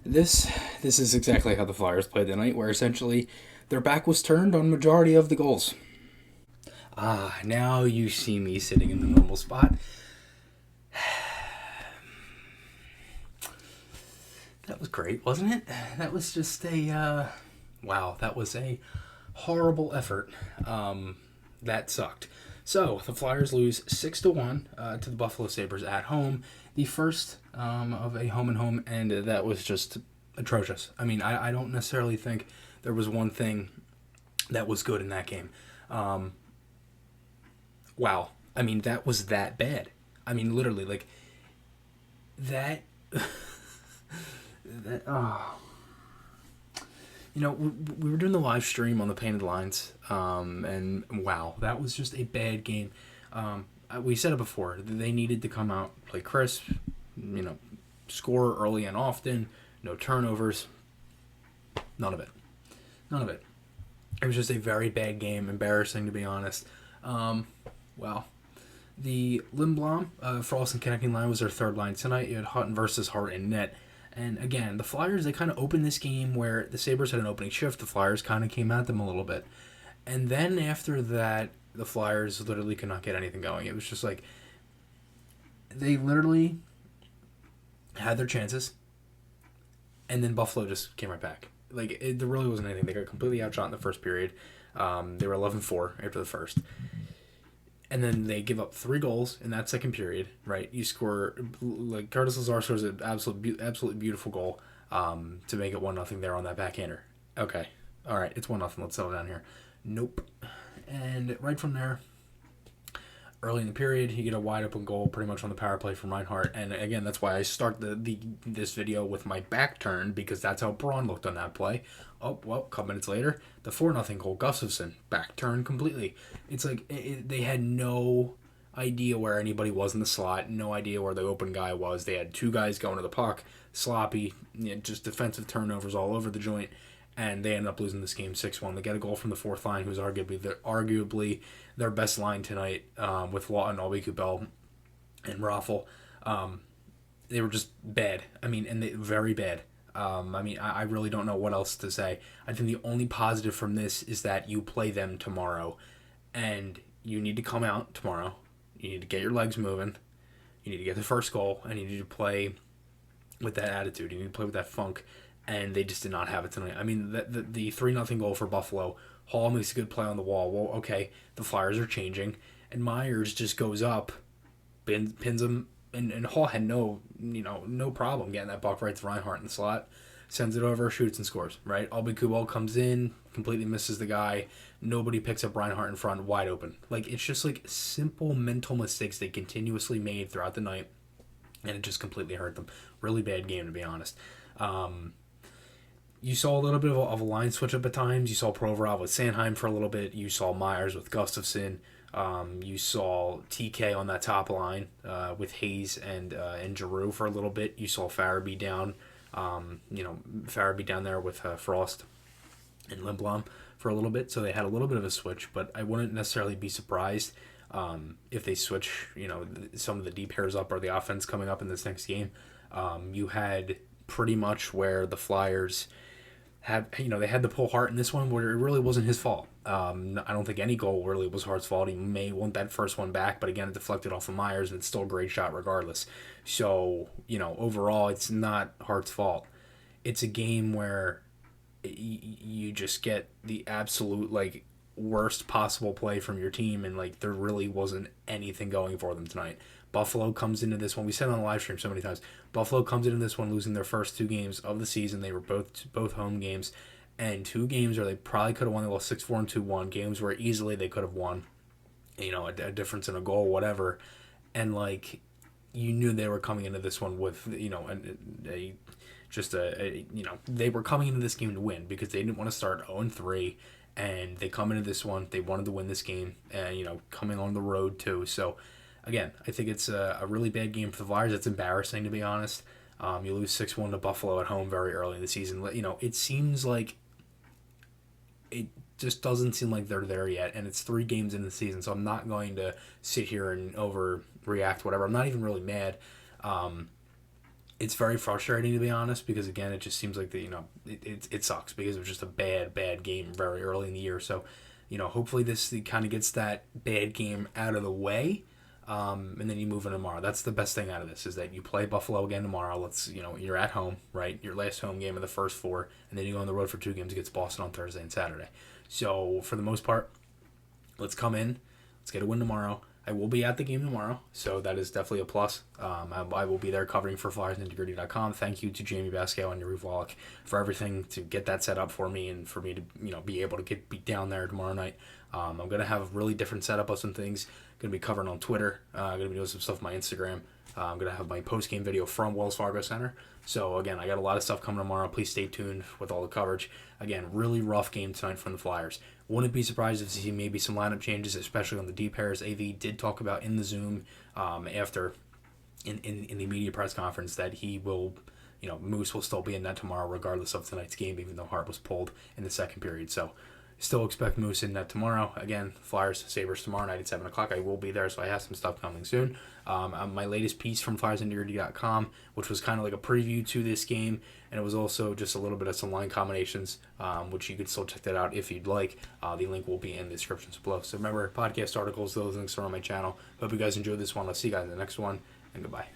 This this is exactly how the Flyers played tonight, where essentially their back was turned on majority of the goals. Now you see me sitting in the normal spot. That was great, wasn't it? That was just a wow. That was a horrible effort. That sucked. So the Flyers lose 6-1 to the Buffalo Sabres at home. The first of a home and home, and that was just atrocious. I mean, I don't necessarily think there was one thing that was good in that game. Wow. I mean, that was that bad. I mean, literally, like that. that. Oh. We were doing the live stream on the Painted Lines, and wow, that was just a bad game. We said it before. They needed to come out, play crisp, score early and often, no turnovers. None of it. None of it. It was just a very bad game, embarrassing to be honest. Well, the Lindblom, Frost and connecting line was their third line tonight. You had Hutton versus Hart and net. And again, the Flyers, they kind of opened this game where the Sabres had an opening shift. The Flyers kind of came at them a little bit. And then after that, the Flyers literally could not get anything going. It was just like, they literally had their chances, and then Buffalo just came right back. Like, there really wasn't anything. They got completely outshot in the first period. They were 11-4 after the first. And then they give up 3 goals in that second period, right? You score, like, Curtis Lazar scores an absolutely beautiful goal to make it 1-0 there on that backhander. Okay. All right, it's 1-0. Let's settle down here. Nope. And right from there, early in the period, you get a wide open goal pretty much on the power play from Reinhart. And again, that's why I start this video with my back turned, because that's how Braun looked on that play. Oh, well, a couple minutes later, the 4-0 goal, Gustafsson, back turned completely. It's like they had no idea where anybody was in the slot, no idea where the open guy was. They had 2 guys going to the puck, sloppy, just defensive turnovers all over the joint, and they ended up losing this game 6-1. They get a goal from the fourth line, who's arguably their best line tonight, with Lawton, Albie-Kubel, and Raffle. They were just bad. I mean, and very bad. I really don't know what else to say. I think the only positive from this is that you play them tomorrow, and you need to come out tomorrow. You need to get your legs moving. You need to get the first goal, and you need to play with that attitude. You need to play with that funk, and they just did not have it tonight. I mean, the 3-0 goal for Buffalo, Hall makes a good play on the wall. Well, okay, the Flyers are changing, and Myers just goes up, pins him, and Hall had no problem getting that puck right to Reinhart in the slot, sends it over, shoots and scores, right? Albie-Kubel comes in, completely misses the guy, nobody picks up Reinhart in front, wide open. Like, it's just like simple mental mistakes they continuously made throughout the night, and it just completely hurt them. Really bad game, to be honest. You saw a little bit of a line switch up at times. You saw Provorov with Sanheim for a little bit. You saw Myers with Gustafsson. You saw TK on that top line with Hayes and Giroux for a little bit. You saw Farabee down, Farabee down there with Frost and Lindblom for a little bit. So they had a little bit of a switch, but I wouldn't necessarily be surprised if they switch, some of the deep pairs up or the offense coming up in this next game. You had pretty much where the Flyers they had to pull Hart in this one where it really wasn't his fault. I don't think any goal really was Hart's fault. He may want that first one back, but again, it deflected off of Myers, and it's still a great shot regardless. So, overall, it's not Hart's fault. It's a game where you just get the absolute, worst possible play from your team, and, there really wasn't anything going for them tonight. Buffalo comes into this one. We said on the live stream so many times. Buffalo comes into this one losing their first 2 games of the season. They were both home games, and 2 games where they probably could have won. They lost 6-4 and 2-1. Games where easily they could have won. A difference in a goal, whatever. And you knew they were coming into this one with they were coming into this game to win because they didn't want to start 0-3. And they come into this one. They wanted to win this game, and coming on the road too. So. Again, I think it's a really bad game for the Flyers. It's embarrassing, to be honest. You lose 6-1 to Buffalo at home very early in the season. It seems like it just doesn't seem like they're there yet, and it's 3 games in the season, so I'm not going to sit here and overreact, whatever. I'm not even really mad. It's very frustrating, to be honest, because again, it just seems like it sucks because it was just a bad game very early in the year. So, hopefully this kind of gets that bad game out of the way, and then you move in tomorrow. That's the best thing out of this, is that you play Buffalo again tomorrow. You're at home, right? Your last home game of the first four, and then you go on the road for 2 games against Boston on Thursday and Saturday. So for the most part, let's come in, let's get a win tomorrow. I will be at the game tomorrow, so that is definitely a plus. I will be there covering for FlyersIntegrity.com. Thank you to Jamey Yariv and Yariv Wallach for everything to get that set up for me and for me to be able to be down there tomorrow night. I'm going to have a really different setup of some things. Going to be covering on Twitter. Going to be doing some stuff on my Instagram. I'm going to have my post-game video from Wells Fargo Center. So, again, I got a lot of stuff coming tomorrow. Please stay tuned with all the coverage. Again, really rough game tonight from the Flyers. Wouldn't be surprised if you see maybe some lineup changes, especially on the deep pairs. AV did talk about in the Zoom after in the media press conference that he will, Moose will still be in net tomorrow regardless of tonight's game, even though Hart was pulled in the second period. So, still expect Moose in net tomorrow. Again, Flyers, Sabres tomorrow night at 7 o'clock. I will be there, so I have some stuff coming soon. My latest piece from FlyersIntegrity.com, which was kind of like a preview to this game, and it was also just a little bit of some line combinations, which you could still check that out if you'd like. The link will be in the description below. So remember, podcast articles, those links are on my channel. Hope you guys enjoyed this one. I'll see you guys in the next one, and goodbye.